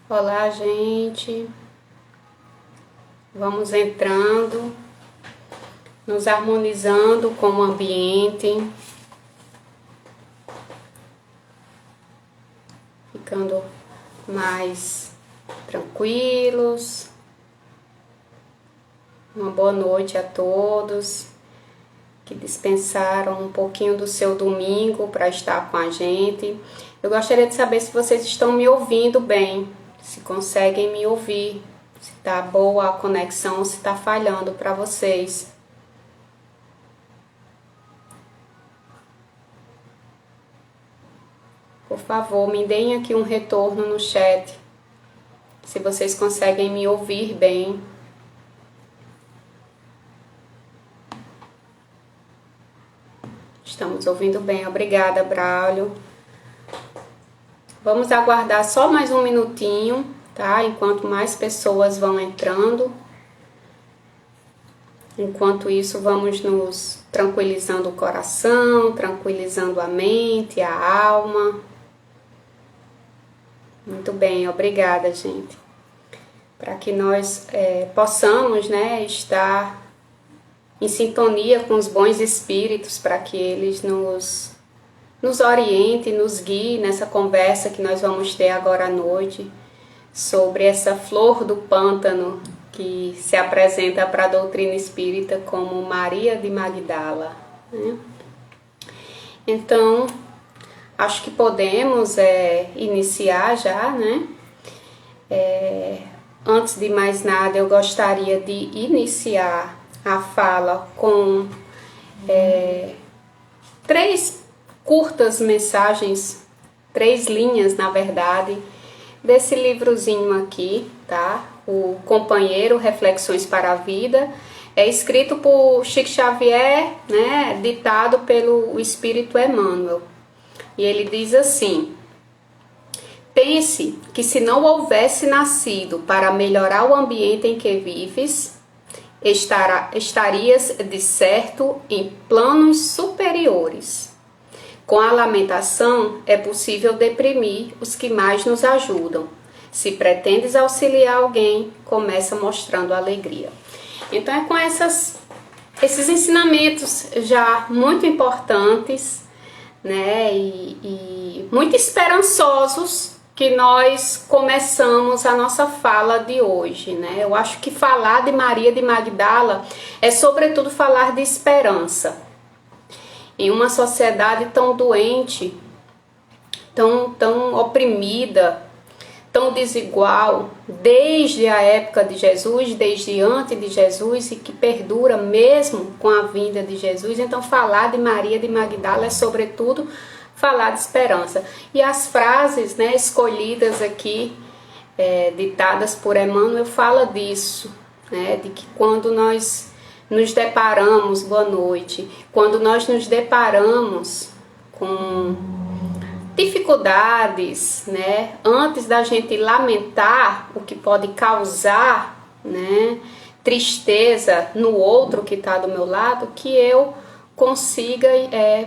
Olá, gente. Vamos entrando, nos harmonizando com o ambiente, ficando mais tranquilos. Uma boa noite a todos que dispensaram um pouquinho do seu domingo para estar com a gente. Eu gostaria de saber se vocês estão me ouvindo bem, se conseguem me ouvir, se tá boa a conexão, se tá falhando para vocês. Por favor, me deem aqui um retorno no chat, se vocês conseguem me ouvir bem. Estamos ouvindo bem, obrigada, Braulio. Vamos aguardar só mais um minutinho, tá? Enquanto mais pessoas vão entrando. Enquanto isso, vamos nos tranquilizando o coração, tranquilizando a mente, a alma. Muito bem, obrigada, gente. Para que nós possamos, né, estar em sintonia com os bons espíritos, para que eles nos oriente, nos guie nessa conversa que nós vamos ter agora à noite sobre essa flor do pântano que se apresenta para a doutrina espírita como Maria de Magdala, né? Então, acho que podemos iniciar já, né? Antes de mais nada, eu gostaria de iniciar a fala com três curtas mensagens, 3 linhas, na verdade, desse livrozinho aqui, tá? O Companheiro, Reflexões para a Vida. É escrito por Chico Xavier, né? Ditado pelo Espírito Emmanuel. E ele diz assim: pense que se não houvesse nascido para melhorar o ambiente em que vives, estarias, de certo, em planos superiores. Com a lamentação, é possível deprimir os que mais nos ajudam. Se pretendes auxiliar alguém, começa mostrando alegria. Então é com esses ensinamentos já muito importantes, né, e muito esperançosos que nós começamos a nossa fala de hoje, né? Eu acho que falar de Maria de Magdala é sobretudo falar de esperança. Em uma sociedade tão doente, tão oprimida, tão desigual, desde a época de Jesus, desde antes de Jesus e que perdura mesmo com a vinda de Jesus. Então falar de Maria de Magdala é sobretudo falar de esperança. E as frases, né, escolhidas aqui, ditadas por Emmanuel, fala disso, né, de que quando nós nos deparamos, boa noite, quando nós nos deparamos com dificuldades, né, antes da gente lamentar o que pode causar, né, tristeza no outro que está do meu lado, que eu consiga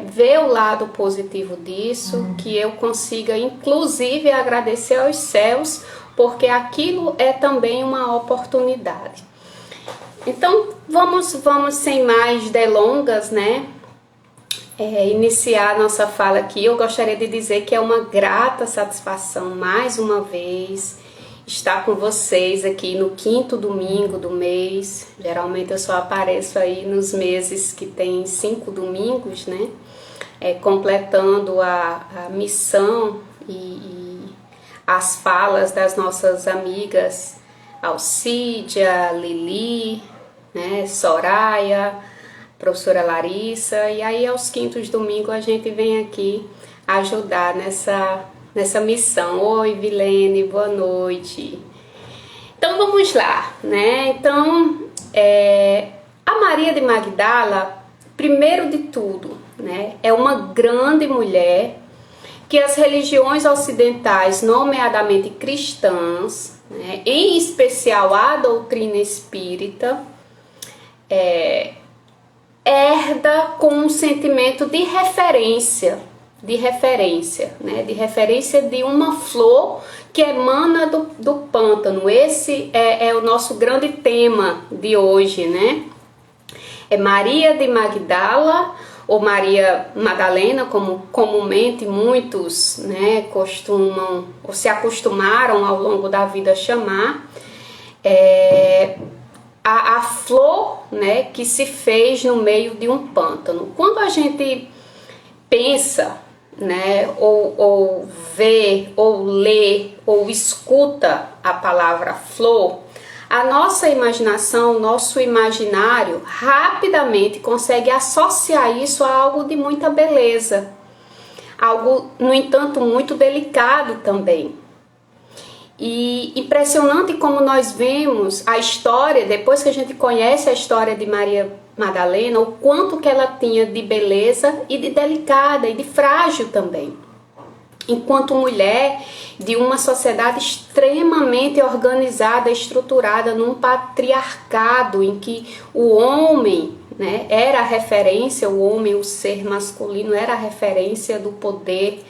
ver o lado positivo disso, que eu consiga inclusive agradecer aos céus, porque aquilo é também uma oportunidade. Então vamos sem mais delongas, né, iniciar a nossa fala aqui. Eu gostaria de dizer que é uma grata satisfação mais uma vez estar com vocês aqui no 5º domingo do mês. Geralmente eu só apareço aí nos meses que tem 5 domingos, né? Completando a missão e as falas das nossas amigas Alcídia, Lili, né? Soraya, professora Larissa. E aí aos 5º domingos a gente vem aqui ajudar nessa missão. Oi, Vilene, boa noite. Então vamos lá, né? Então, a Maria de Magdala, primeiro de tudo, né, é uma grande mulher que as religiões ocidentais, nomeadamente cristãs, né, em especial a doutrina espírita, herda com um sentimento de referência, de referência, né? De referência de uma flor que emana do pântano. Esse é o nosso grande tema de hoje, né? É Maria de Magdala, ou Maria Madalena, como comumente muitos, né, costumam ou se acostumaram ao longo da vida a chamar. A flor, né, que se fez no meio de um pântano. Quando a gente pensa, né, ou vê, ou lê, ou escuta a palavra flor, a nossa imaginação, o nosso imaginário rapidamente consegue associar isso a algo de muita beleza, algo, no entanto, muito delicado também. E impressionante como nós vemos a história, depois que a gente conhece a história de Maria Madalena, o quanto que ela tinha de beleza e de delicada e de frágil também. Enquanto mulher de uma sociedade extremamente organizada, estruturada num patriarcado em que o homem, né, era a referência, o homem, o ser masculino era a referência do poder,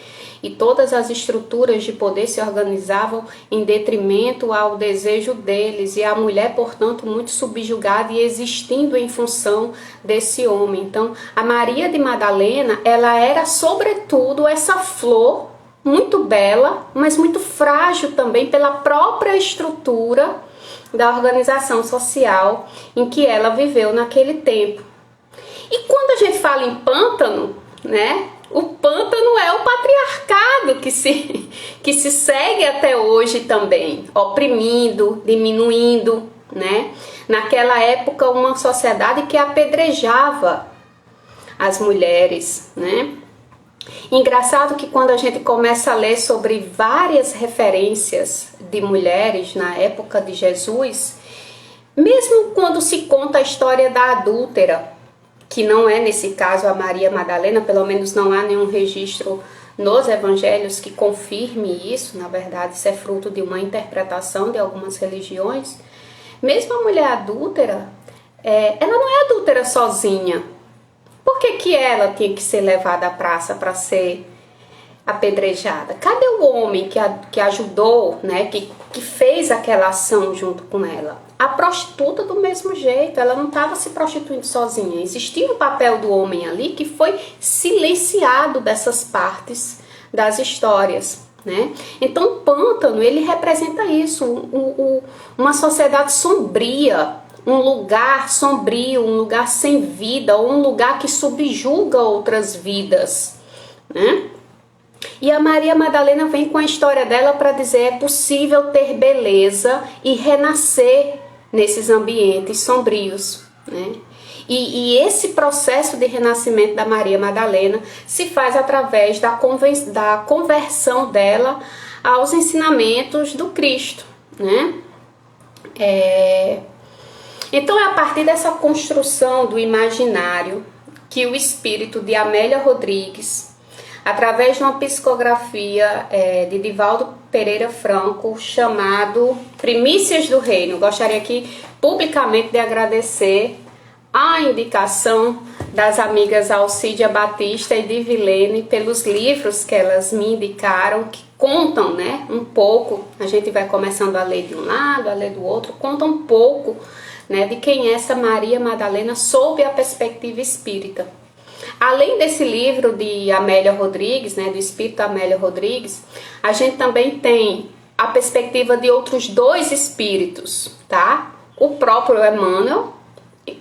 e todas as estruturas de poder se organizavam em detrimento ao desejo deles, e a mulher, portanto, muito subjugada e existindo em função desse homem. Então, a Maria de Madalena, ela era sobretudo essa flor muito bela, mas muito frágil também pela própria estrutura da organização social em que ela viveu naquele tempo. E quando a gente fala em pântano, né? O pântano é o patriarcado que se segue até hoje também, oprimindo, diminuindo, né? Naquela época, uma sociedade que apedrejava as mulheres, né? Engraçado que quando a gente começa a ler sobre várias referências de mulheres na época de Jesus, mesmo quando se conta a história da adúltera, que não é nesse caso a Maria Madalena, pelo menos não há nenhum registro nos evangelhos que confirme isso, na verdade isso é fruto de uma interpretação de algumas religiões. Mesmo a mulher adúltera, ela não é adúltera sozinha. Por que ela tinha que ser levada à praça para ser apedrejada? Cadê o homem que ajudou, né, que fez aquela ação junto com ela? A prostituta do mesmo jeito, ela não estava se prostituindo sozinha. Existia um papel do homem ali que foi silenciado dessas partes das histórias, né? Então o pântano, ele representa isso, uma sociedade sombria, um lugar sombrio, um lugar sem vida, ou um lugar que subjuga outras vidas, né? E a Maria Madalena vem com a história dela para dizer: é possível ter beleza e renascer nesses ambientes sombrios, né? E esse processo de renascimento da Maria Madalena se faz através da conversão dela aos ensinamentos do Cristo, né? Então é a partir dessa construção do imaginário que o espírito de Amélia Rodrigues, através de uma psicografia de Divaldo Pereira Franco, chamado Primícias do Reino. Gostaria aqui publicamente de agradecer a indicação das amigas Alcídia Batista e Divilene pelos livros que elas me indicaram, que contam, né, um pouco, a gente vai começando a ler de um lado, a ler do outro, conta um pouco, né, de quem é essa Maria Madalena sob a perspectiva espírita. Além desse livro de Amélia Rodrigues, né, do espírito Amélia Rodrigues, a gente também tem a perspectiva de outros dois espíritos, tá? O próprio Emmanuel,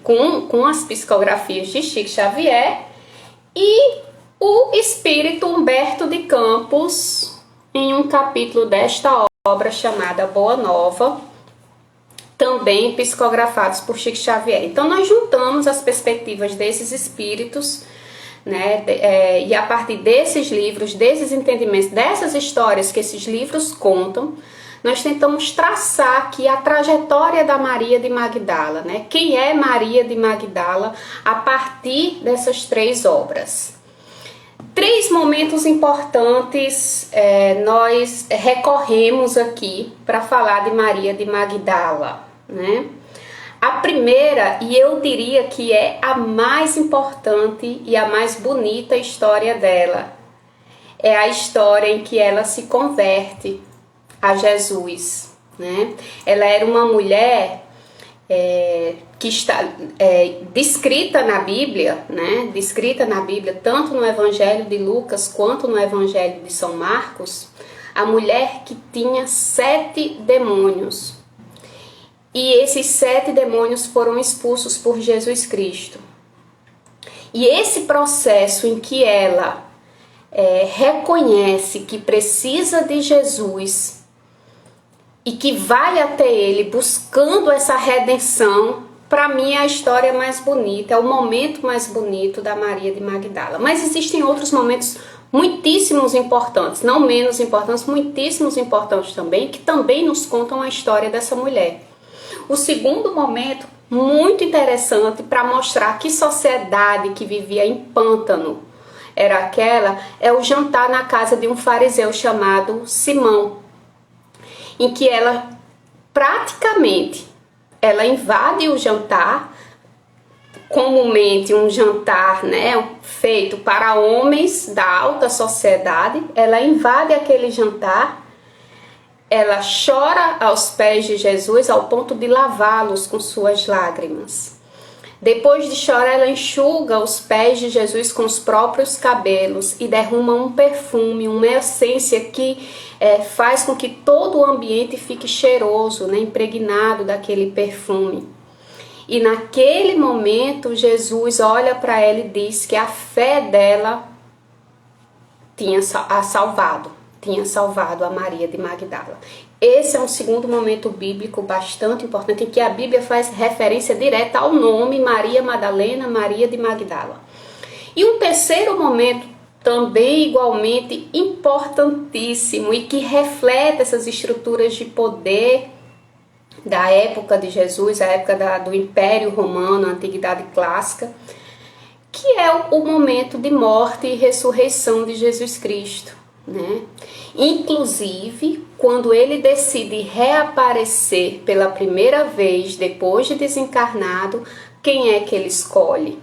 com as psicografias de Chico Xavier, e o espírito Humberto de Campos, em um capítulo desta obra chamada Boa Nova, também psicografados por Chico Xavier. Então nós juntamos as perspectivas desses espíritos, né, e a partir desses livros, desses entendimentos, dessas histórias que esses livros contam, nós tentamos traçar aqui a trajetória da Maria de Magdala, né? Quem é Maria de Magdala a partir dessas três obras. Três momentos importantes nós recorremos aqui para falar de Maria de Magdala, né? A primeira, e eu diria que é a mais importante e a mais bonita história dela, é a história em que ela se converte a Jesus, né? Ela era uma mulher que está descrita na Bíblia, né? Descrita na Bíblia, tanto no Evangelho de Lucas quanto no Evangelho de São Marcos, a mulher que tinha 7 demônios. E esses 7 demônios foram expulsos por Jesus Cristo. E esse processo em que ela reconhece que precisa de Jesus e que vai até ele buscando essa redenção, para mim é a história mais bonita, é o momento mais bonito da Maria de Magdala. Mas existem outros momentos muitíssimos importantes, não menos importantes, muitíssimos importantes também, que também nos contam a história dessa mulher. O segundo momento, muito interessante para mostrar que sociedade que vivia em pântano era aquela, é o jantar na casa de um fariseu chamado Simão, em que ela praticamente invade o jantar, comumente um jantar, né, feito para homens da alta sociedade. Ela invade aquele jantar, ela chora aos pés de Jesus ao ponto de lavá-los com suas lágrimas. Depois de chorar, ela enxuga os pés de Jesus com os próprios cabelos e derrama um perfume, uma essência que faz com que todo o ambiente fique cheiroso, né, impregnado daquele perfume. E naquele momento, Jesus olha para ela e diz que a fé dela tinha salvado a Maria de Magdala. Esse é um segundo momento bíblico bastante importante, em que a Bíblia faz referência direta ao nome Maria Madalena, Maria de Magdala. E um terceiro momento, também igualmente importantíssimo, e que reflete essas estruturas de poder da época de Jesus, a época do Império Romano, a Antiguidade Clássica, que é o momento de morte e ressurreição de Jesus Cristo, né? Inclusive, quando ele decide reaparecer pela primeira vez depois de desencarnado, quem é que ele escolhe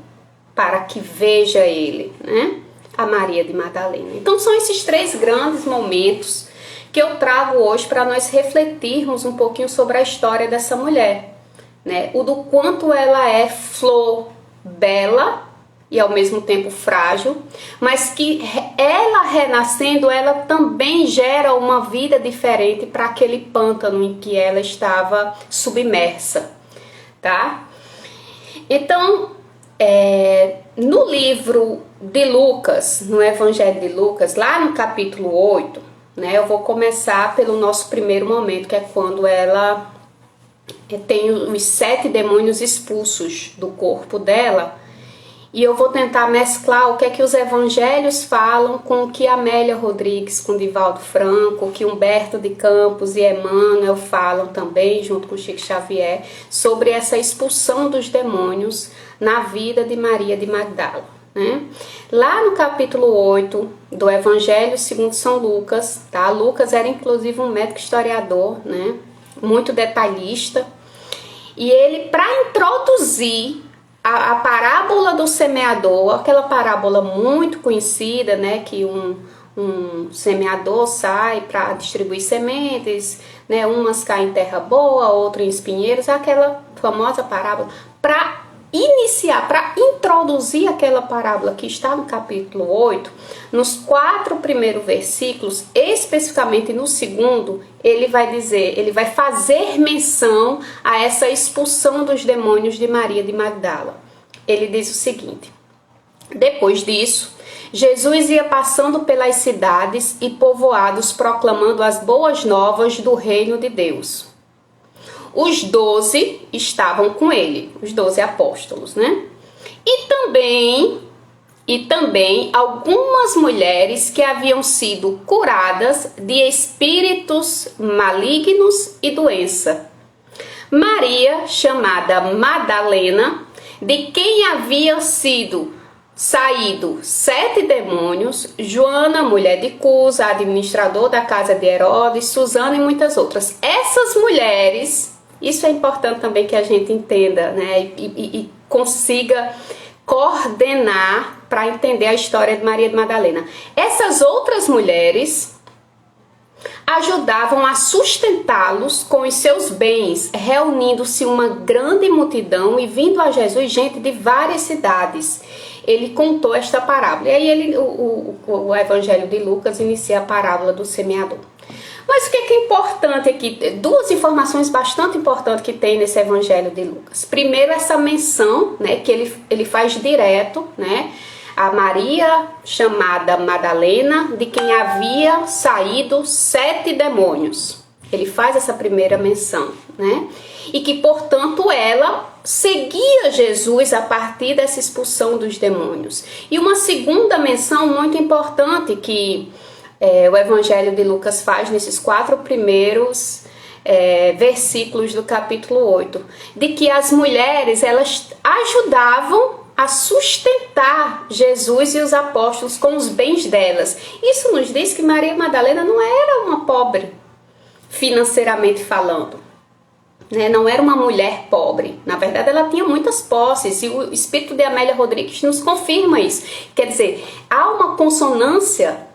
para que veja ele, né? A Maria de Madalena. Então são esses 3 grandes momentos que eu trago hoje para nós refletirmos um pouquinho sobre a história dessa mulher, né? O do quanto ela é flor, bela e ao mesmo tempo frágil, mas que ela renascendo, ela também gera uma vida diferente para aquele pântano em que ela estava submersa, tá? Então, no livro de Lucas, no Evangelho de Lucas, lá no capítulo 8, né, eu vou começar pelo nosso primeiro momento, que é quando ela tem os 7 demônios expulsos do corpo dela. E eu vou tentar mesclar o que é que os evangelhos falam com o que Amélia Rodrigues, com Divaldo Franco, que Humberto de Campos e Emmanuel falam também, junto com Chico Xavier, sobre essa expulsão dos demônios na vida de Maria de Magdala, né? Lá no capítulo 8 do Evangelho segundo São Lucas, tá? Lucas era inclusive um médico historiador, né? Muito detalhista. E ele, para introduzir a parábola do semeador, aquela parábola muito conhecida, né, que um semeador sai para distribuir sementes, né, umas caem em terra boa, outra em espinheiros, aquela famosa parábola. Para iniciar, para introduzir aquela parábola que está no capítulo 8, nos 4 primeiros versículos, especificamente no segundo, ele vai fazer menção a essa expulsão dos demônios de Maria de Magdala. Ele diz o seguinte: depois disso, Jesus ia passando pelas cidades e povoados proclamando as boas novas do reino de Deus. Os 12 estavam com ele, os 12 apóstolos, né? E também algumas mulheres que haviam sido curadas de espíritos malignos e doença. Maria, chamada Madalena, de quem haviam saído 7 demônios, Joana, mulher de Cusa, administrador da casa de Herodes, Susana e muitas outras. Essas mulheres, isso é importante também que a gente entenda, né? E consiga coordenar para entender a história de Maria de Madalena. Essas outras mulheres ajudavam a sustentá-los com os seus bens, reunindo-se uma grande multidão e vindo a Jesus gente de várias cidades. Ele contou esta parábola. E aí o Evangelho de Lucas inicia a parábola do semeador. Mas o que é importante aqui? Duas informações bastante importantes que tem nesse Evangelho de Lucas. Primeiro, essa menção, né, que ele faz direto, né, a Maria chamada Madalena, de quem havia saído 7 demônios. Ele faz essa primeira menção, né? E que, portanto, ela seguia Jesus a partir dessa expulsão dos demônios. E uma segunda menção muito importante que o Evangelho de Lucas faz nesses 4 primeiros versículos do capítulo 8, de que as mulheres, elas ajudavam a sustentar Jesus e os apóstolos com os bens delas. Isso nos diz que Maria Madalena não era uma pobre, financeiramente falando, né? Não era uma mulher pobre. Na verdade, ela tinha muitas posses, e o espírito de Amélia Rodrigues nos confirma isso. Quer dizer, há uma consonância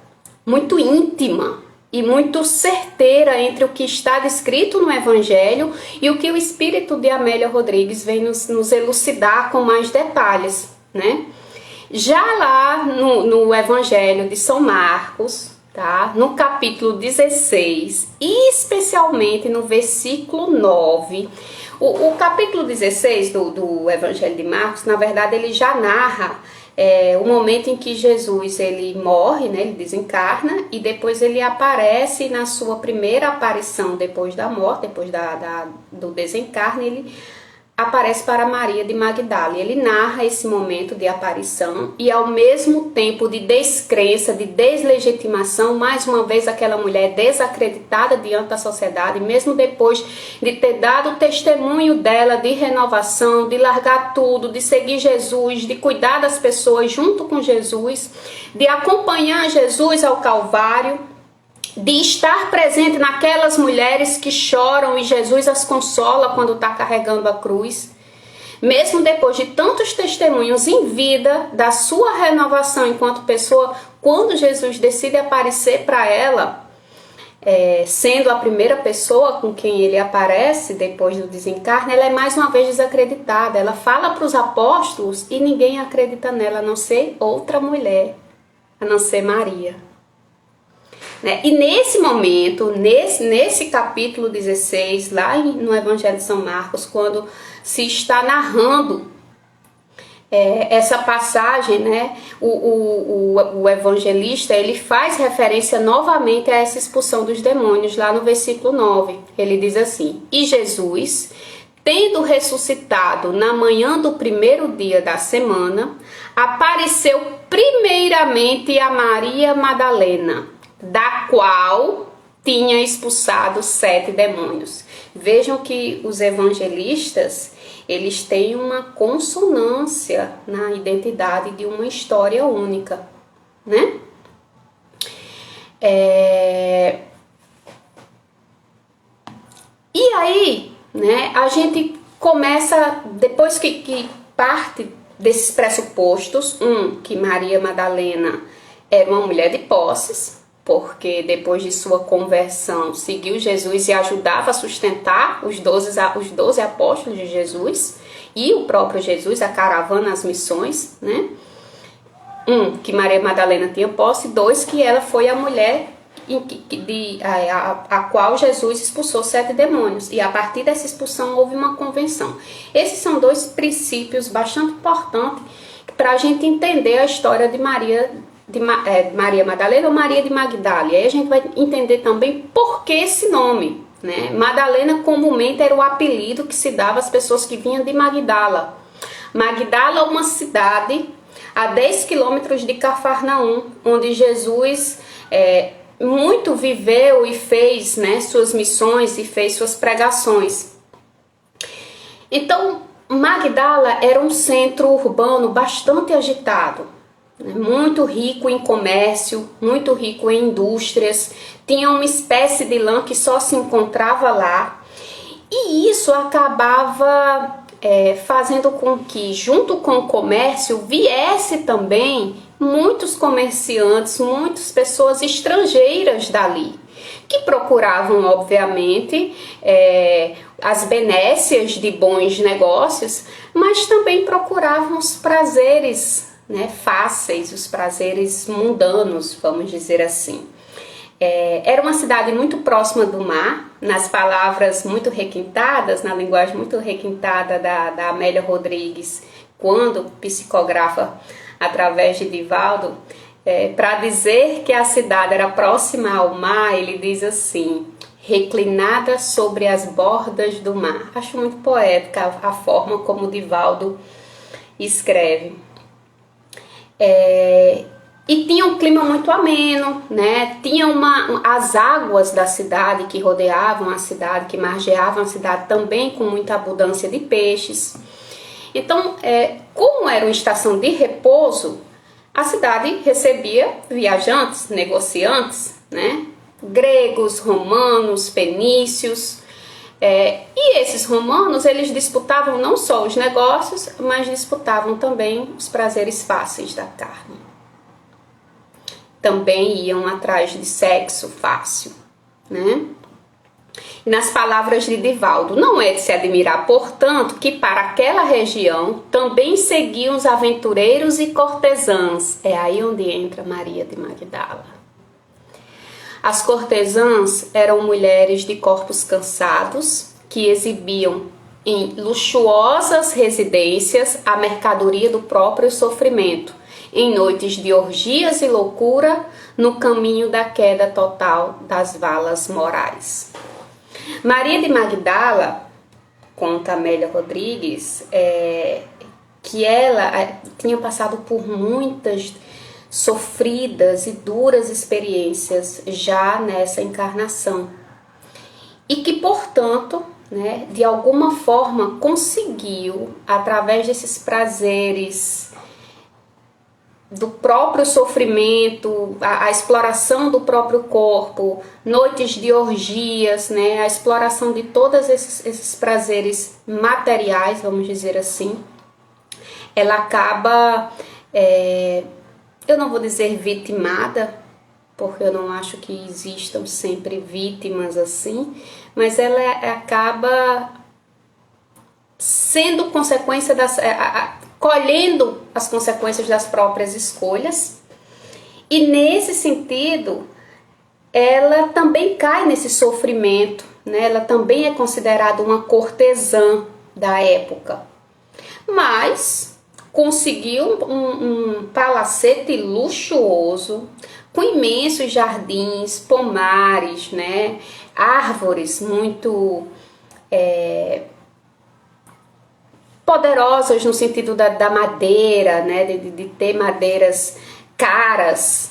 muito íntima e muito certeira entre o que está descrito no Evangelho e o que o espírito de Amélia Rodrigues vem nos elucidar com mais detalhes, né? Já lá no Evangelho de São Marcos, tá? No capítulo 16, e especialmente no versículo 9, o capítulo 16 do Evangelho de Marcos, na verdade, ele já narra o momento em que Jesus ele morre, né, ele desencarna, e depois ele aparece na sua primeira aparição depois da morte, depois do desencarne, ele aparece para Maria de Magdala. Ele narra esse momento de aparição e, ao mesmo tempo de descrença, de deslegitimação, mais uma vez aquela mulher desacreditada diante da sociedade, mesmo depois de ter dado o testemunho dela de renovação, de largar tudo, de seguir Jesus, de cuidar das pessoas junto com Jesus, de acompanhar Jesus ao Calvário, de estar presente naquelas mulheres que choram e Jesus as consola quando está carregando a cruz. Mesmo depois de tantos testemunhos em vida da sua renovação enquanto pessoa, quando Jesus decide aparecer para ela, sendo a primeira pessoa com quem ele aparece depois do desencarne, ela é mais uma vez desacreditada. Ela fala para os apóstolos e ninguém acredita nela, a não ser outra mulher, a não ser Maria. E nesse momento, nesse capítulo 16, lá no Evangelho de São Marcos, quando se está narrando essa passagem, né, o evangelista ele faz referência novamente a essa expulsão dos demônios, lá no versículo 9. Ele diz assim: E Jesus, tendo ressuscitado na manhã do primeiro dia da semana, apareceu primeiramente a Maria Madalena, da qual tinha expulsado 7 demônios. Vejam que os evangelistas, eles têm uma consonância na identidade de uma história única, né? E aí, né, a gente começa, depois que parte desses pressupostos, que Maria Madalena era uma mulher de posses, porque depois de sua conversão seguiu Jesus e ajudava a sustentar os 12 apóstolos de Jesus e o próprio Jesus, a caravana, as missões, né? Que Maria Madalena tinha posse, 2, que ela foi a mulher a qual Jesus expulsou 7 demônios, e a partir dessa expulsão houve uma convenção. Esses são 2 princípios bastante importantes para a gente entender a história de Maria Madalena ou Maria de Magdala. E aí a gente vai entender também por que esse nome, né? Madalena comumente era o apelido que se dava às pessoas que vinham de Magdala. Magdala é uma cidade a 10 quilômetros de Cafarnaum, onde Jesus muito viveu e fez, né, suas missões e fez suas pregações. Então, Magdala era um centro urbano bastante agitado, muito rico em comércio, muito rico em indústrias, tinha uma espécie de lã que só se encontrava lá, e isso acabava fazendo com que, junto com o comércio, viesse também muitos comerciantes, muitas pessoas estrangeiras dali, que procuravam, obviamente, as benécias de bons negócios, mas também procuravam os prazeres, né, fáceis, os prazeres mundanos, vamos dizer assim. Era uma cidade muito próxima do mar, nas palavras muito requintadas, na linguagem muito requintada da Amélia Rodrigues, quando psicografa através de Divaldo, para dizer que a cidade era próxima ao mar, ele diz assim: reclinada sobre as bordas do mar. Acho muito poética a forma como Divaldo escreve. E tinha um clima muito ameno, né? Tinha as águas da cidade que rodeavam a cidade, que margeavam a cidade, também com muita abundância de peixes. Então, como era uma estação de repouso, a cidade recebia viajantes, negociantes, né? Gregos, romanos, fenícios. E esses romanos, eles disputavam não só os negócios, mas disputavam também os prazeres fáceis da carne. Também iam atrás de sexo fácil, né? E nas palavras de Divaldo, não é de se admirar, portanto, que para aquela região também seguiam os aventureiros e cortesãs. É aí onde entra Maria de Magdala. As cortesãs eram mulheres de corpos cansados que exibiam em luxuosas residências a mercadoria do próprio sofrimento, em noites de orgias e loucura, no caminho da queda total das valas morais. Maria de Magdala, conta Amélia Rodrigues, que ela tinha passado por muitas sofridas e duras experiências já nessa encarnação. E que, portanto, né, de alguma forma conseguiu, através desses prazeres do próprio sofrimento, a exploração do próprio corpo, noites de orgias, né, a exploração de todos esses prazeres materiais, vamos dizer assim, ela acaba, eu não vou dizer vitimada, porque eu não acho que existam sempre vítimas assim, mas ela acaba sendo consequência colhendo as consequências das próprias escolhas, e nesse sentido ela também cai nesse sofrimento, né? Ela também é considerada uma cortesã da época, mas conseguiu um palacete luxuoso, com imensos jardins, pomares, né? Árvores muito poderosas no sentido da madeira, né? De ter madeiras caras,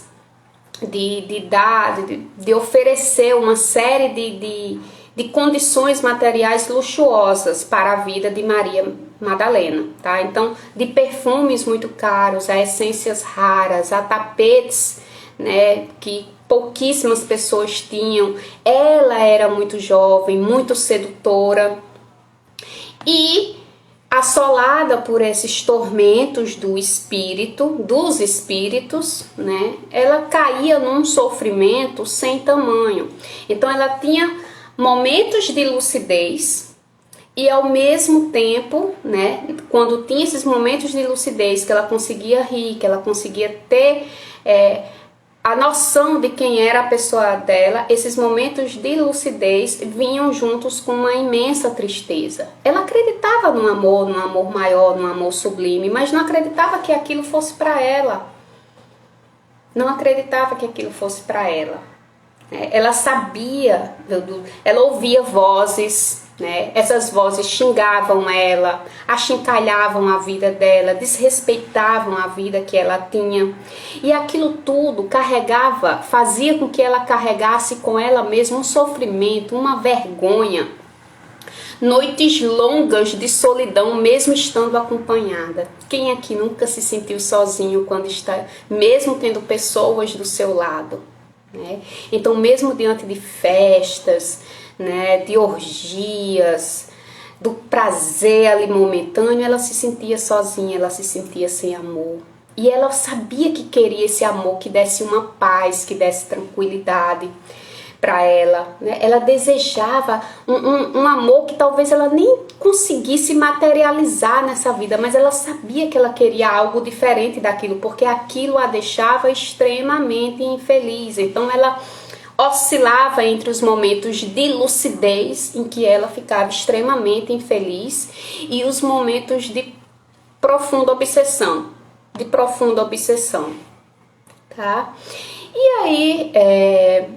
de oferecer uma série de condições materiais luxuosas para a vida de Maria Madalena, tá? Então, de perfumes muito caros, a essências raras, a tapetes, né, que pouquíssimas pessoas tinham. Ela era muito jovem, muito sedutora, e assolada por esses tormentos dos espíritos, né, ela caía num sofrimento sem tamanho. Então ela tinha momentos de lucidez, e ao mesmo tempo, né, quando tinha esses momentos de lucidez, que ela conseguia rir, que ela conseguia ter a noção de quem era a pessoa dela, esses momentos de lucidez vinham juntos com uma imensa tristeza. Ela acreditava num amor maior, num amor sublime, mas não acreditava que aquilo fosse para ela. Não acreditava que aquilo fosse para ela. Ela sabia, ela ouvia vozes, né? Essas vozes xingavam ela, achincalhavam a vida dela, desrespeitavam a vida que ela tinha. E aquilo tudo fazia com que ela carregasse com ela mesma um sofrimento, uma vergonha. Noites longas de solidão, mesmo estando acompanhada. Quem aqui nunca se sentiu sozinho quando está, mesmo tendo pessoas do seu lado, né? Então, mesmo diante de festas, né, de orgias, do prazer ali momentâneo, ela se sentia sozinha, ela se sentia sem amor. E ela sabia que queria esse amor que desse uma paz, que desse tranquilidade para ela, né? Ela desejava um amor que talvez ela nem conseguisse materializar nessa vida, mas ela sabia que ela queria algo diferente daquilo, porque aquilo a deixava extremamente infeliz. Então ela oscilava entre os momentos de lucidez, em que ela ficava extremamente infeliz, e os momentos de profunda obsessão, tá? E aí,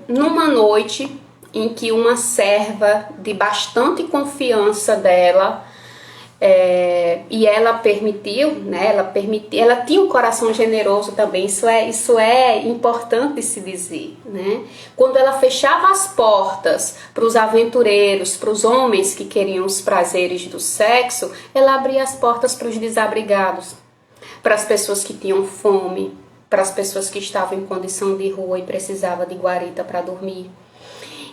numa noite em que uma serva de bastante confiança dela, e ela permitiu, né? Ela tinha um coração generoso também. Isso é importante se dizer, né? Quando ela fechava as portas para os aventureiros, para os homens que queriam os prazeres do sexo, ela abria as portas para os desabrigados, para as pessoas que tinham fome, para as pessoas que estavam em condição de rua e precisavam de guarita para dormir.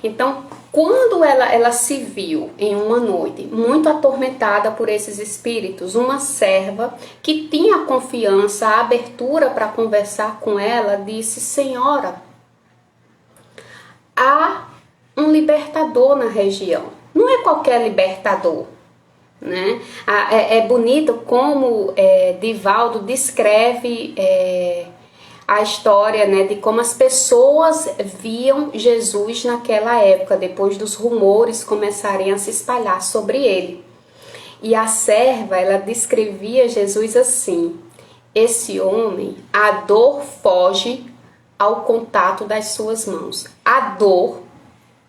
Então, quando ela se viu em uma noite muito atormentada por esses espíritos, uma serva que tinha a confiança, a abertura para conversar com ela, disse: Senhora, há um libertador na região. Não é qualquer libertador, né? É bonito como Divaldo descreve a história, né, de como as pessoas viam Jesus naquela época, depois dos rumores começarem a se espalhar sobre ele. E a serva, ela descrevia Jesus assim: esse homem, a dor foge ao contato das suas mãos. A dor,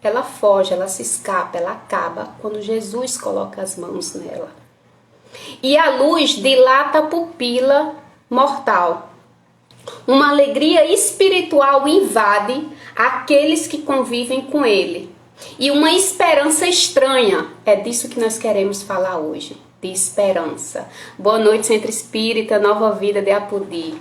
ela foge, ela se escapa, ela acaba quando Jesus coloca as mãos nela. E a luz dilata a pupila mortal. Uma alegria espiritual invade aqueles que convivem com ele. E uma esperança estranha, é disso que nós queremos falar hoje, de esperança. Boa noite, Centro Espírita, Nova Vida de Apodi.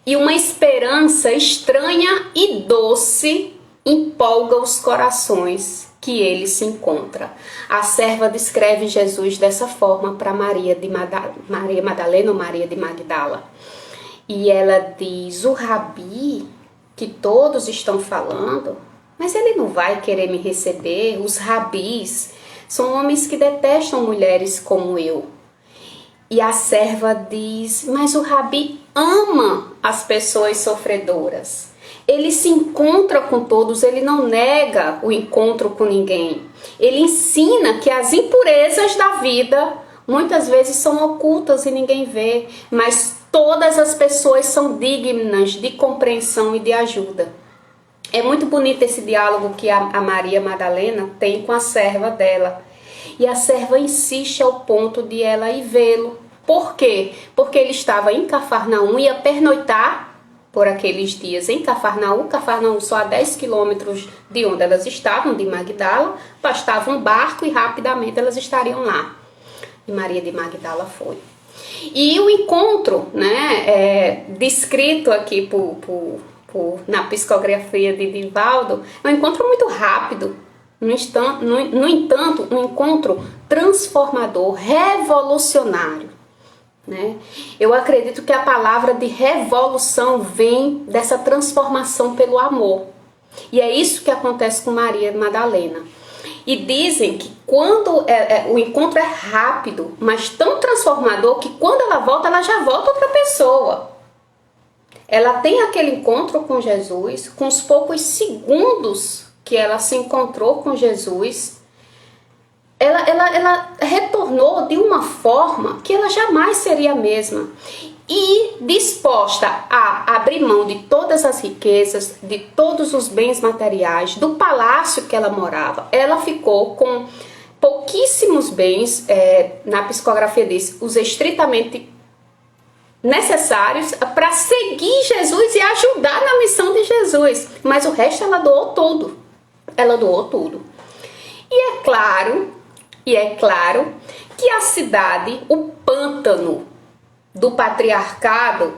E uma esperança estranha e doce empolga os corações que ele se encontra. A serva descreve Jesus dessa forma para Maria Madalena ou Maria de Magdala. E ela diz: o rabi, que todos estão falando, mas ele não vai querer me receber. Os rabis são homens que detestam mulheres como eu. E a serva diz: mas o rabi ama as pessoas sofredoras. Ele se encontra com todos, ele não nega o encontro com ninguém. Ele ensina que as impurezas da vida muitas vezes são ocultas e ninguém vê, mas todas as pessoas são dignas de compreensão e de ajuda. É muito bonito esse diálogo que a Maria Madalena tem com a serva dela. E a serva insiste ao ponto de ela ir vê-lo. Por quê? Porque ele estava em Cafarnaum, ia pernoitar por aqueles dias em Cafarnaum. Cafarnaum só a 10 quilômetros de onde elas estavam, de Magdala. Bastava um barco e rapidamente elas estariam lá. E Maria de Magdala foi. E o encontro, né, descrito aqui na psicografia de Divaldo, é um encontro muito rápido. No entanto, um encontro transformador, revolucionário, né? Eu acredito que a palavra de revolução vem dessa transformação pelo amor. E é isso que acontece com Maria Madalena. E dizem que quando o encontro é rápido, mas tão transformador, que quando ela já volta outra pessoa. Ela tem aquele encontro com Jesus, com os poucos segundos que ela se encontrou com Jesus, ela retornou de uma forma que ela jamais seria a mesma. E disposta a abrir mão de todas as riquezas, de todos os bens materiais, do palácio que ela morava. Ela ficou com pouquíssimos bens, na psicografia diz, os estritamente necessários para seguir Jesus e ajudar na missão de Jesus. Mas o resto ela doou tudo. Ela doou tudo. E é claro que a cidade, o pântano do patriarcado,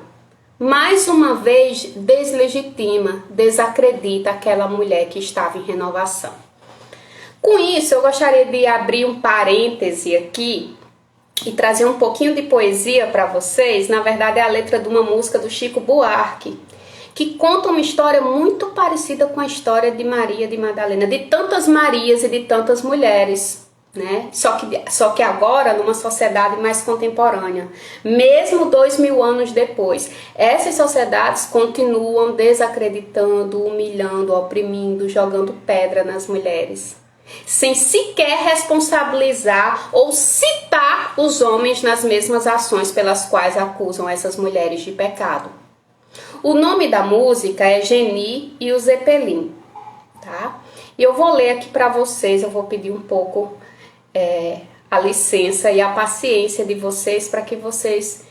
mais uma vez deslegitima, desacredita aquela mulher que estava em renovação. Com isso, eu gostaria de abrir um parêntese aqui e trazer um pouquinho de poesia para vocês. Na verdade, é a letra de uma música do Chico Buarque, que conta uma história muito parecida com a história de Maria de Madalena, de tantas Marias e de tantas mulheres, né? Só que agora numa sociedade mais contemporânea, mesmo 2000 anos depois, essas sociedades continuam desacreditando, humilhando, oprimindo, jogando pedra nas mulheres, sem sequer responsabilizar ou citar os homens nas mesmas ações pelas quais acusam essas mulheres de pecado. O nome da música é Geni e o Zeppelin, tá? E eu vou ler aqui para vocês, eu vou pedir um pouco a licença e a paciência de vocês para que vocês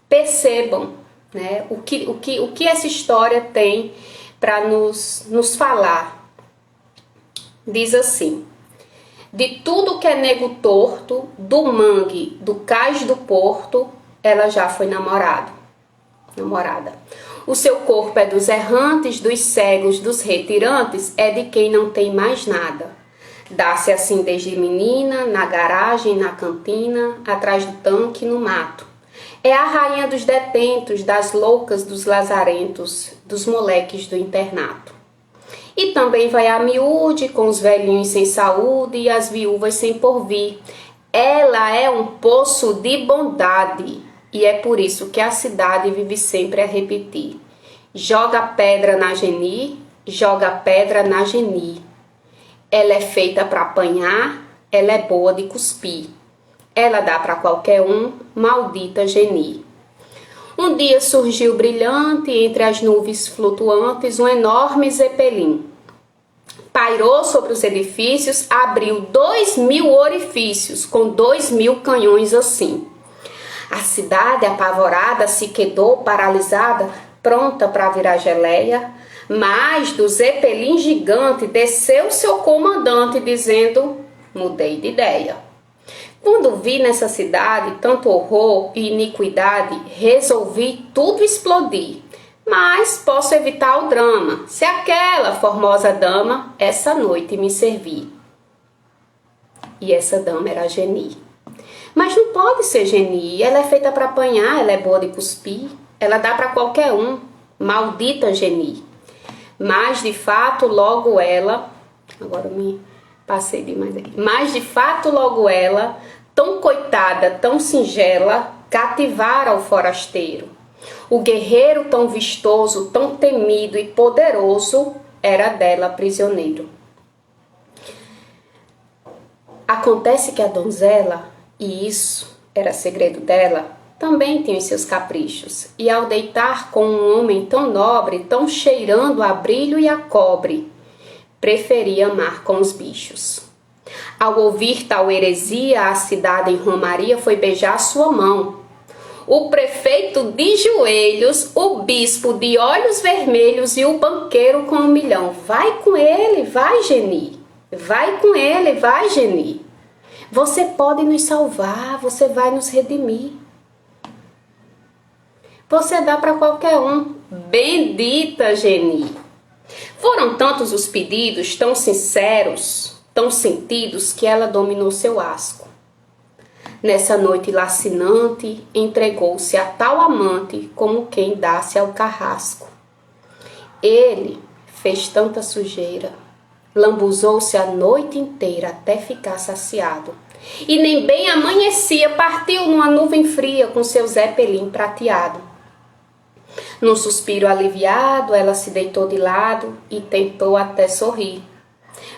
percebam, né, o que essa história tem para nos falar. Diz assim: de tudo que é nego torto, do mangue, do cais do porto, ela já foi namorada. O seu corpo é dos errantes, dos cegos, dos retirantes, é de quem não tem mais nada. Dá-se assim desde menina, na garagem, na cantina, atrás do tanque, no mato. É a rainha dos detentos, das loucas, dos lazarentos, dos moleques do internato. E também vai a miúde, com os velhinhos sem saúde e as viúvas sem porvir. Ela é um poço de bondade, e é por isso que a cidade vive sempre a repetir: joga pedra na Geni, joga pedra na Geni. Ela é feita para apanhar, ela é boa de cuspir. Ela dá para qualquer um, maldita Geni. Um dia surgiu brilhante entre as nuvens flutuantes um enorme zeppelin. Pairou sobre os edifícios, abriu 2000 orifícios com 2000 canhões assim. A cidade apavorada se quedou paralisada, pronta para virar geleia. Mas do zeppelin gigante desceu seu comandante dizendo: mudei de ideia. Quando vi nessa cidade tanto horror e iniquidade, resolvi tudo explodir. Mas posso evitar o drama, se aquela formosa dama essa noite me servir. E essa dama era a Geni. Mas não pode ser Geni, ela é feita para apanhar, ela é boa de cuspir, ela dá para qualquer um, maldita Geni. Mas de fato logo ela, agora eu me passei demais aqui, mas de fato logo ela, tão coitada, tão singela, cativara o forasteiro. O guerreiro tão vistoso, tão temido e poderoso, era dela prisioneiro. Acontece que a donzela, e isso era segredo dela, também tinha os seus caprichos, e ao deitar com um homem tão nobre, tão cheirando a brilho e a cobre, preferia amar com os bichos. Ao ouvir tal heresia, a cidade em romaria foi beijar sua mão. O prefeito de joelhos, o bispo de olhos vermelhos e o banqueiro com 1 milhão. Vai com ele, vai, Geni. Vai com ele, vai, Geni. Você pode nos salvar, você vai nos redimir. Você dá para qualquer um. Bendita Geni. Foram tantos os pedidos, tão sinceros, tão sentidos, que ela dominou seu asco. Nessa noite lacinante, entregou-se a tal amante como quem dá-se ao carrasco. Ele fez tanta sujeira, lambuzou-se a noite inteira até ficar saciado. E nem bem amanhecia, partiu numa nuvem fria com seu zeppelin prateado. Num suspiro aliviado, ela se deitou de lado e tentou até sorrir.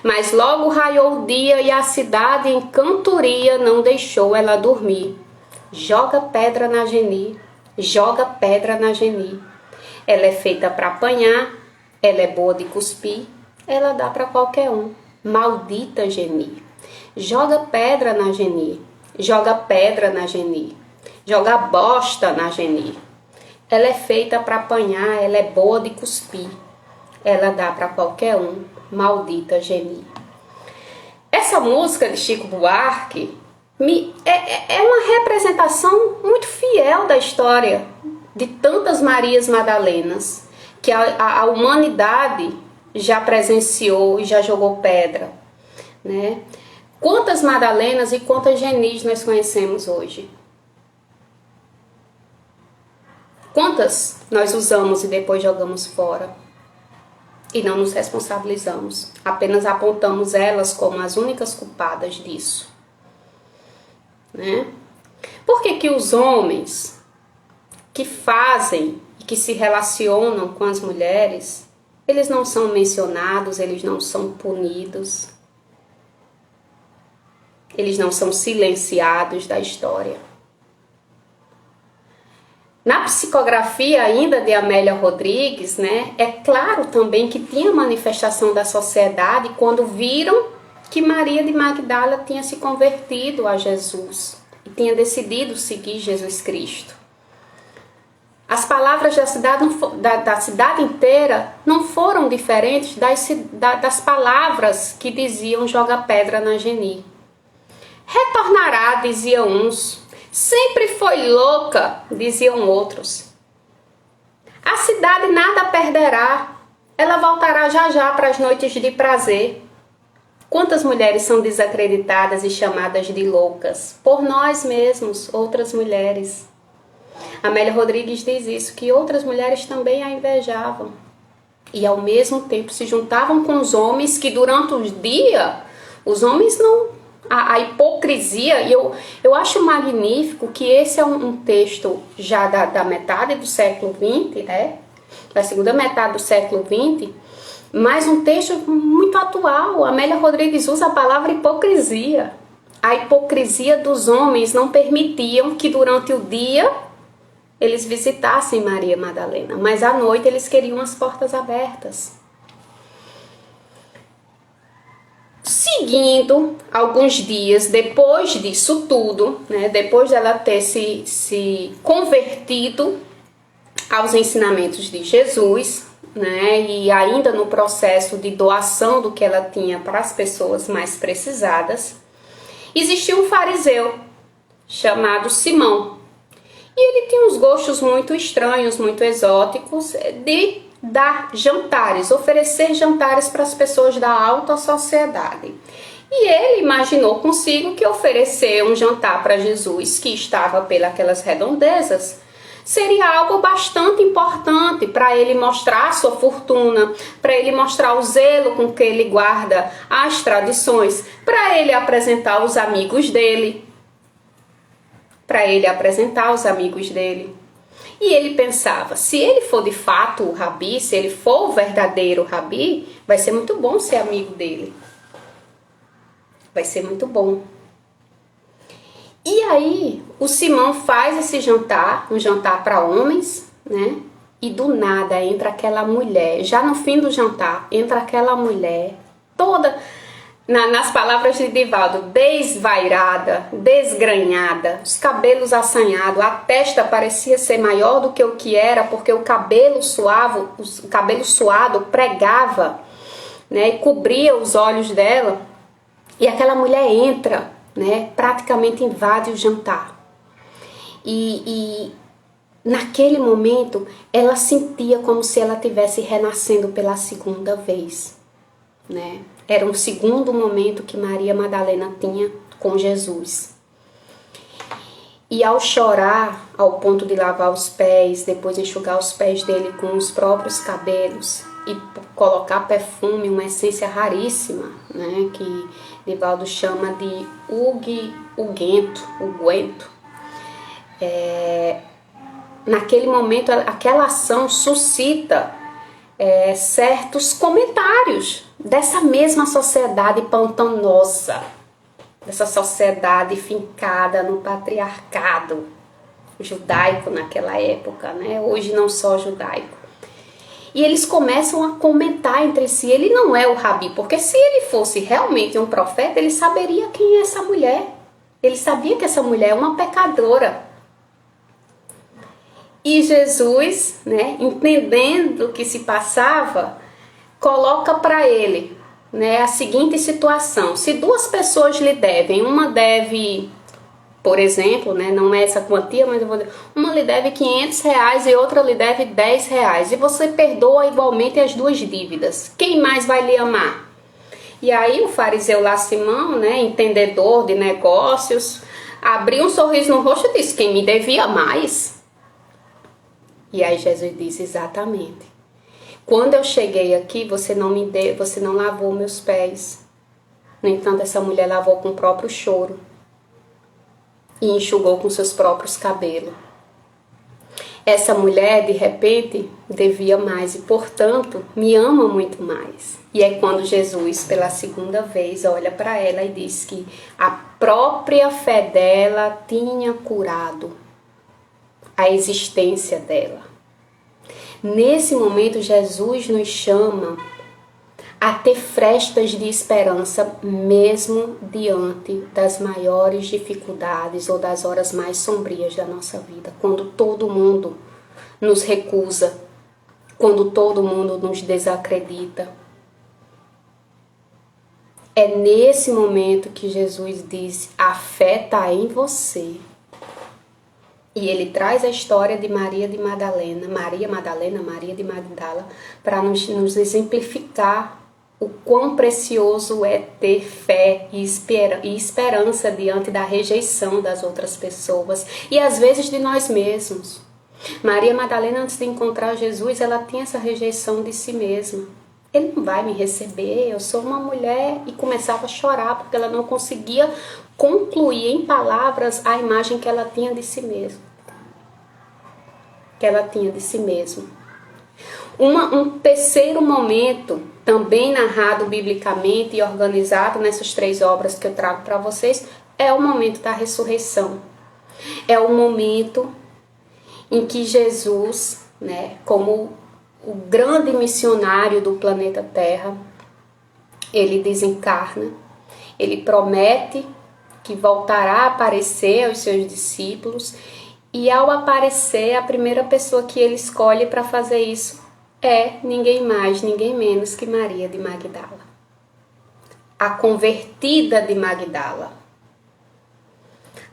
Mas logo raiou o dia e a cidade em cantoria não deixou ela dormir. Joga pedra na Geni, joga pedra na Geni. Ela é feita para apanhar, ela é boa de cuspir, ela dá para qualquer um. Maldita Geni. Joga pedra na Geni, joga pedra na Geni, joga bosta na Geni. Ela é feita para apanhar, ela é boa de cuspir, ela dá para qualquer um. Maldita Geni. Essa música de Chico Buarque é uma representação muito fiel da história de tantas Marias Madalenas que a humanidade já presenciou e já jogou pedra. né? Quantas Madalenas e quantas Genis nós conhecemos hoje? Quantas nós usamos e depois jogamos fora? E não nos responsabilizamos. Apenas apontamos elas como as únicas culpadas disso, né? Por que que os homens que fazem e que se relacionam com as mulheres, eles não são mencionados, eles não são punidos, eles não são silenciados da história? Na psicografia ainda de Amélia Rodrigues, né, é claro também que tinha manifestação da sociedade quando viram que Maria de Magdala tinha se convertido a Jesus e tinha decidido seguir Jesus Cristo. As palavras da cidade inteira não foram diferentes das palavras que diziam joga pedra na Geni. Retornará, diziam uns. Sempre foi louca, diziam outros. A cidade nada perderá. Ela voltará já já para as noites de prazer. Quantas mulheres são desacreditadas e chamadas de loucas? Por nós mesmos, outras mulheres. Amélia Rodrigues diz isso, que outras mulheres também a invejavam. E ao mesmo tempo se juntavam com os homens que durante o dia, os homens não... A hipocrisia, e eu acho magnífico que esse é um texto já da metade do século XX, né? Da segunda metade do século XX, mas um texto muito atual. Amélia Rodrigues usa a palavra hipocrisia. A hipocrisia dos homens não permitiam que durante o dia eles visitassem Maria Madalena, mas à noite eles queriam as portas abertas. Seguindo alguns dias depois disso tudo, né, depois dela ter se convertido aos ensinamentos de Jesus, né, e ainda no processo de doação do que ela tinha para as pessoas mais precisadas, existia um fariseu chamado Simão. E ele tinha uns gostos muito estranhos, muito exóticos, de dar jantares, oferecer jantares para as pessoas da alta sociedade. E ele imaginou consigo que oferecer um jantar para Jesus, que estava pelas redondezas, seria algo bastante importante para ele mostrar sua fortuna, para ele mostrar o zelo com que ele guarda as tradições, para ele apresentar os amigos dele. E ele pensava, se ele for de fato o rabi, se ele for o verdadeiro rabi, vai ser muito bom ser amigo dele. Vai ser muito bom. E aí, o Simão faz esse jantar, um jantar para homens, né? E do nada entra aquela mulher, já no fim do jantar, entra aquela mulher toda... Nas palavras de Divaldo, desvairada, desgranhada, os cabelos assanhados, a testa parecia ser maior do que o que era, porque o cabelo suado pregava, né, e cobria os olhos dela. E aquela mulher entra, né, praticamente invade o jantar. E naquele momento, ela sentia como se ela estivesse renascendo pela segunda vez, né? Era um segundo momento que Maria Madalena tinha com Jesus. E ao chorar, ao ponto de lavar os pés, depois enxugar os pés dele com os próprios cabelos e colocar perfume, uma essência raríssima, né, que Divaldo chama de unguento. Naquele momento, aquela ação suscita certos comentários dessa mesma sociedade pantanosa, dessa sociedade fincada no patriarcado judaico naquela época, né? Hoje não só judaico. E eles começam a comentar entre si, ele não é o rabi, porque se ele fosse realmente um profeta, ele saberia quem é essa mulher. Ele sabia que essa mulher é uma pecadora. E Jesus, né, entendendo o que se passava, coloca para ele, né, a seguinte situação. Se duas pessoas lhe devem, uma deve, por exemplo, né, não é essa quantia, mas eu vou dizer, uma lhe deve R$500 e outra lhe deve R$10, e você perdoa igualmente as duas dívidas. Quem mais vai lhe amar? E aí o fariseu lá, Simão, né, entendedor de negócios, abriu um sorriso no rosto e disse: quem me devia mais? E aí Jesus disse: exatamente. Quando eu cheguei aqui, você não lavou meus pés. No entanto, essa mulher lavou com o próprio choro e enxugou com seus próprios cabelos. Essa mulher, de repente, devia mais e, portanto, me ama muito mais. E é quando Jesus, pela segunda vez, olha para ela e diz que a própria fé dela tinha curado a existência dela. Nesse momento, Jesus nos chama a ter frestas de esperança, mesmo diante das maiores dificuldades ou das horas mais sombrias da nossa vida, quando todo mundo nos recusa, quando todo mundo nos desacredita. É nesse momento que Jesus diz: a fé está em você. E ele traz a história de Maria de Magdala, para nos exemplificar o quão precioso é ter fé e esperança diante da rejeição das outras pessoas e às vezes de nós mesmos. Maria Madalena, antes de encontrar Jesus, ela tinha essa rejeição de si mesma. Ele não vai me receber, eu sou uma mulher, e começava a chorar porque ela não conseguia concluir em palavras a imagem que ela tinha de si mesma. Um terceiro momento, também narrado biblicamente e organizado nessas 3 obras que eu trago para vocês, é o momento da ressurreição. É o momento em que Jesus, né, como o grande missionário do planeta Terra, ele desencarna, ele promete que voltará a aparecer aos seus discípulos, e ao aparecer, a primeira pessoa que ele escolhe para fazer isso é ninguém mais, ninguém menos que Maria de Magdala, a convertida de Magdala,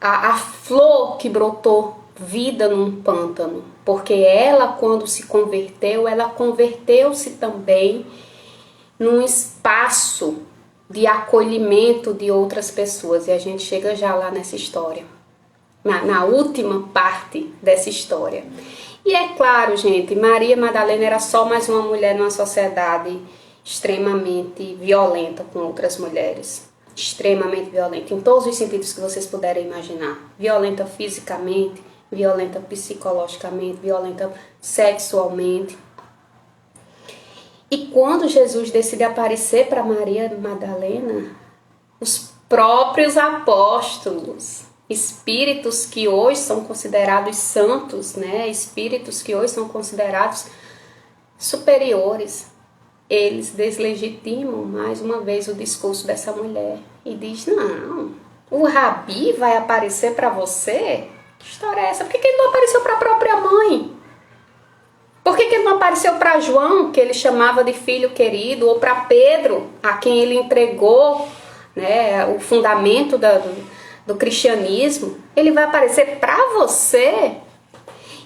a flor que brotou vida num pântano, porque ela, quando se converteu, ela converteu-se também num espaço de acolhimento de outras pessoas, e a gente chega já lá nessa história, na última parte dessa história. E é claro, gente, Maria Madalena era só mais uma mulher numa sociedade extremamente violenta com outras mulheres. Extremamente violenta, em todos os sentidos que vocês puderem imaginar. Violenta fisicamente, violenta psicologicamente, violenta sexualmente. E quando Jesus decide aparecer para Maria Madalena, os próprios apóstolos, espíritos que hoje são considerados santos, né? Espíritos que hoje são considerados superiores, eles deslegitimam mais uma vez o discurso dessa mulher e diz: não, o Rabi vai aparecer para você? Que história é essa? Por que ele não apareceu para a própria mãe? Por que ele não apareceu para João, que ele chamava de filho querido, ou para Pedro, a quem ele entregou, né, o fundamento do cristianismo? Ele vai aparecer para você?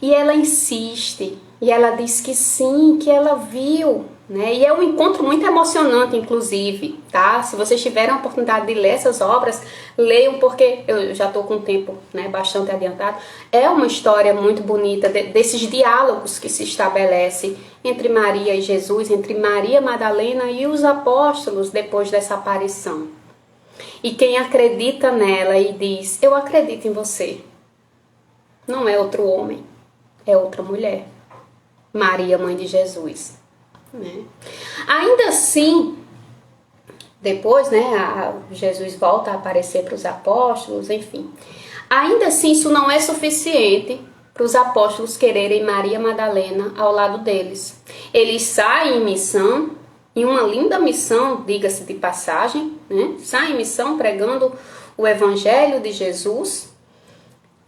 E ela insiste, e ela diz que sim, que ela viu, né? E é um encontro muito emocionante, inclusive, tá? Se vocês tiverem a oportunidade de ler essas obras, leiam, porque eu já estou com o tempo, né, bastante adiantado. É uma história muito bonita desses diálogos que se estabelece entre Maria e Jesus, entre Maria Madalena e os apóstolos depois dessa aparição. E quem acredita nela e diz: eu acredito em você, não é outro homem, é outra mulher, Maria, mãe de Jesus, né? Ainda assim, depois, né, Jesus volta a aparecer para os apóstolos, enfim. Ainda assim, isso não é suficiente para os apóstolos quererem Maria Madalena ao lado deles. Eles saem em missão, em uma linda missão, diga-se de passagem, né? Saem em missão pregando o evangelho de Jesus,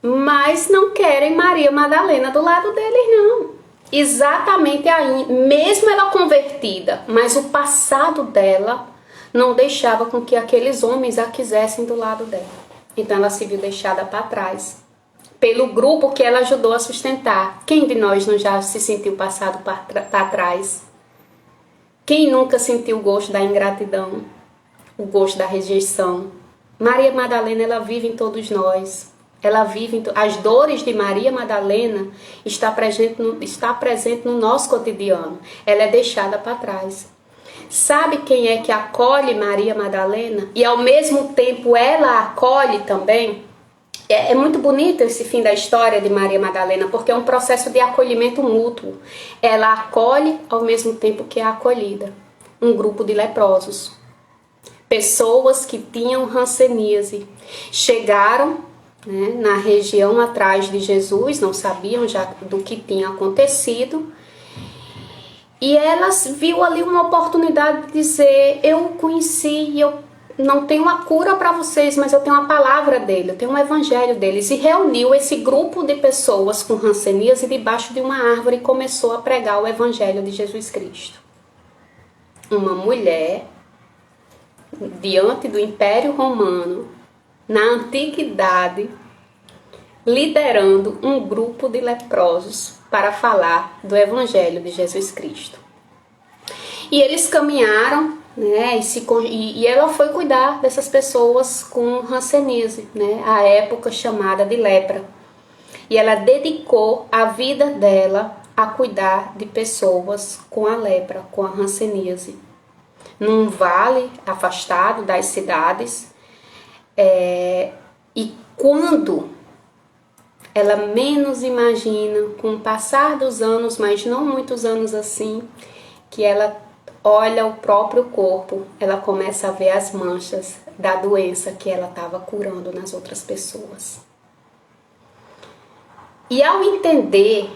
mas não querem Maria Madalena do lado deles, não. Exatamente aí, mesmo ela convertida, mas o passado dela não deixava com que aqueles homens a quisessem do lado dela. Então ela se viu deixada para trás pelo grupo que ela ajudou a sustentar. Quem de nós não já se sentiu passado para trás? Quem nunca sentiu o gosto da ingratidão? o gosto da rejeição. Maria Madalena, ela vive em todos nós. Ela vive as dores de Maria Madalena está presente no nosso cotidiano. Ela é deixada para trás. Sabe quem é que acolhe Maria Madalena? E ao mesmo tempo ela acolhe também? É muito bonito esse fim da história de Maria Madalena, porque é um processo de acolhimento mútuo. Ela acolhe ao mesmo tempo que é acolhida. Um grupo de leprosos. Pessoas que tinham hanseníase. Chegaram, né, na região atrás de Jesus, não sabiam já do que tinha acontecido. E elas viu ali uma oportunidade de dizer, eu conheci e eu não tenho a cura para vocês, mas eu tenho a palavra dele, eu tenho o evangelho deles. E reuniu esse grupo de pessoas com hanseníase debaixo de uma árvore e começou a pregar o evangelho de Jesus Cristo. Uma mulher, diante do Império Romano, na antiguidade, liderando um grupo de leprosos para falar do evangelho de Jesus Cristo. E eles caminharam, né, e ela foi cuidar dessas pessoas com hanseníase, né, a época chamada de lepra. E ela dedicou a vida dela a cuidar de pessoas com a lepra, com a hanseníase. Num vale afastado das cidades, e quando ela menos imagina, com o passar dos anos, mas não muitos anos assim, que ela olha o próprio corpo, ela começa a ver as manchas da doença que ela estava curando nas outras pessoas. E ao entender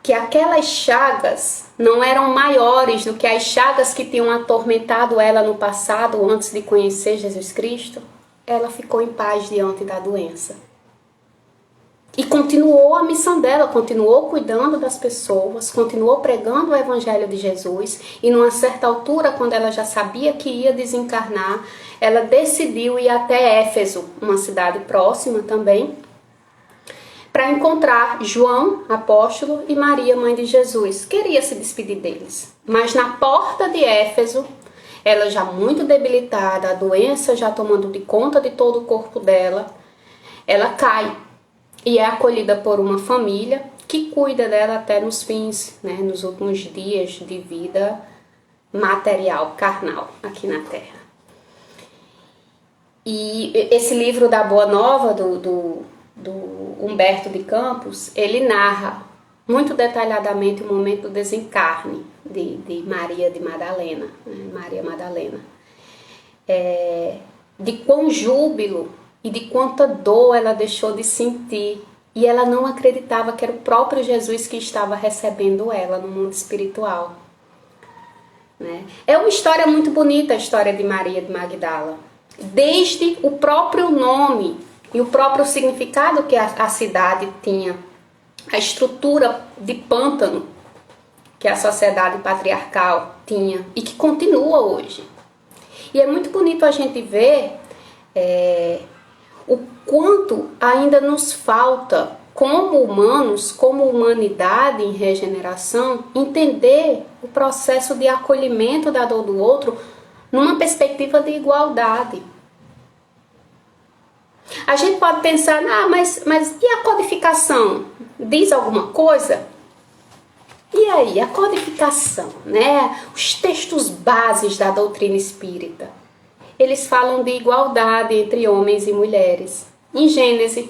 que aquelas chagas não eram maiores do que as chagas que tinham atormentado ela no passado, antes de conhecer Jesus Cristo, ela ficou em paz diante da doença. E continuou a missão dela, continuou cuidando das pessoas, continuou pregando o evangelho de Jesus. E numa certa altura, quando ela já sabia que ia desencarnar, ela decidiu ir até Éfeso, uma cidade próxima também, para encontrar João, apóstolo, e Maria, mãe de Jesus. Queria se despedir deles. Mas na porta de Éfeso, ela já muito debilitada, a doença já tomando de conta de todo o corpo dela, ela cai. E é acolhida por uma família que cuida dela até nos fins, né, nos últimos dias de vida material, carnal, aqui na Terra. E esse livro da Boa Nova, do Humberto de Campos, ele narra muito detalhadamente o momento do desencarne de Maria de Madalena, né, Maria Madalena. De quão júbilo e de quanta dor ela deixou de sentir. E ela não acreditava que era o próprio Jesus que estava recebendo ela no mundo espiritual. Né? É uma história muito bonita, a história de Maria de Magdala. Desde o próprio nome e o próprio significado que a cidade tinha. A estrutura de pântano que a sociedade patriarcal tinha e que continua hoje. E é muito bonito a gente ver o quanto ainda nos falta, como humanos, como humanidade em regeneração, entender o processo de acolhimento da dor do outro numa perspectiva de igualdade. A gente pode pensar, mas e a codificação? Diz alguma coisa? E aí, a codificação, né? Os textos bases da doutrina espírita. Eles falam de igualdade entre homens e mulheres. Em Gênesis,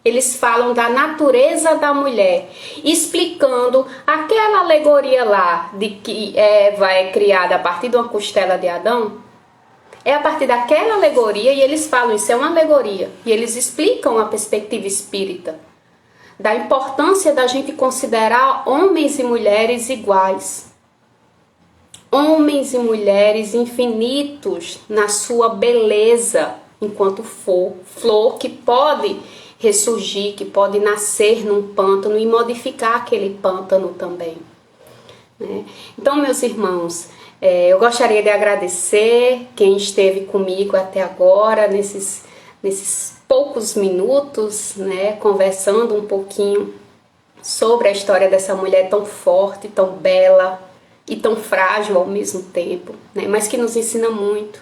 eles falam da natureza da mulher, explicando aquela alegoria lá de que Eva é criada a partir de uma costela de Adão. É a partir daquela alegoria, e eles falam, isso é uma alegoria, e eles explicam a perspectiva espírita, da importância da gente considerar homens e mulheres iguais. Homens e mulheres infinitos na sua beleza, enquanto flor que pode ressurgir, que pode nascer num pântano e modificar aquele pântano também. Né? Então, meus irmãos, eu gostaria de agradecer quem esteve comigo até agora, nesses poucos minutos, né, conversando um pouquinho sobre a história dessa mulher tão forte, tão bela, e tão frágil ao mesmo tempo, né? Mas que nos ensina muito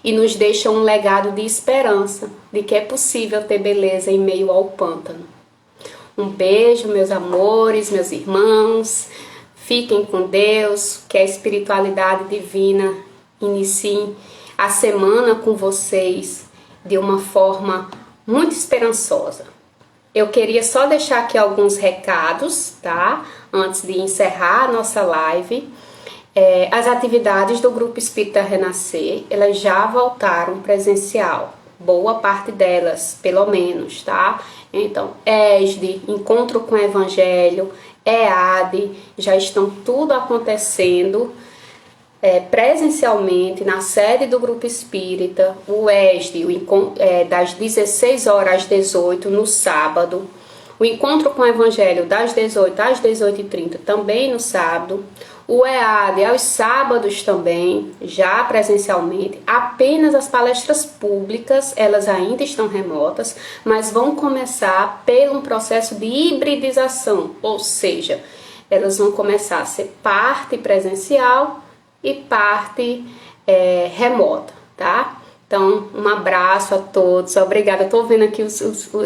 e nos deixa um legado de esperança, de que é possível ter beleza em meio ao pântano. Um beijo, meus amores, meus irmãos. Fiquem com Deus, que a espiritualidade divina inicie a semana com vocês de uma forma muito esperançosa. Eu queria só deixar aqui alguns recados, tá? Antes de encerrar a nossa live. As atividades do Grupo Espírita Renascer, elas já voltaram presencial. Boa parte delas, pelo menos, tá? Então, ESD, Encontro com o Evangelho, EAD, já estão tudo acontecendo presencialmente na sede do Grupo Espírita. O ESD, das 16 horas às 18 no sábado. O Encontro com o Evangelho das 18 às 18h30 também no sábado. O EAD aos sábados também, já presencialmente. Apenas as palestras públicas, elas ainda estão remotas, mas vão começar pelo um processo de hibridização, ou seja, elas vão começar a ser parte presencial e parte remota, tá? Então, um abraço a todos, obrigada. Eu tô vendo aqui,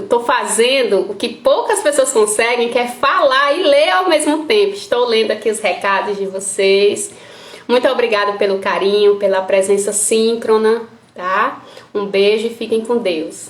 tô fazendo o que poucas pessoas conseguem, que é falar e ler ao mesmo tempo. Estou lendo aqui os recados de vocês. Muito obrigada pelo carinho, pela presença síncrona, tá? Um beijo e fiquem com Deus.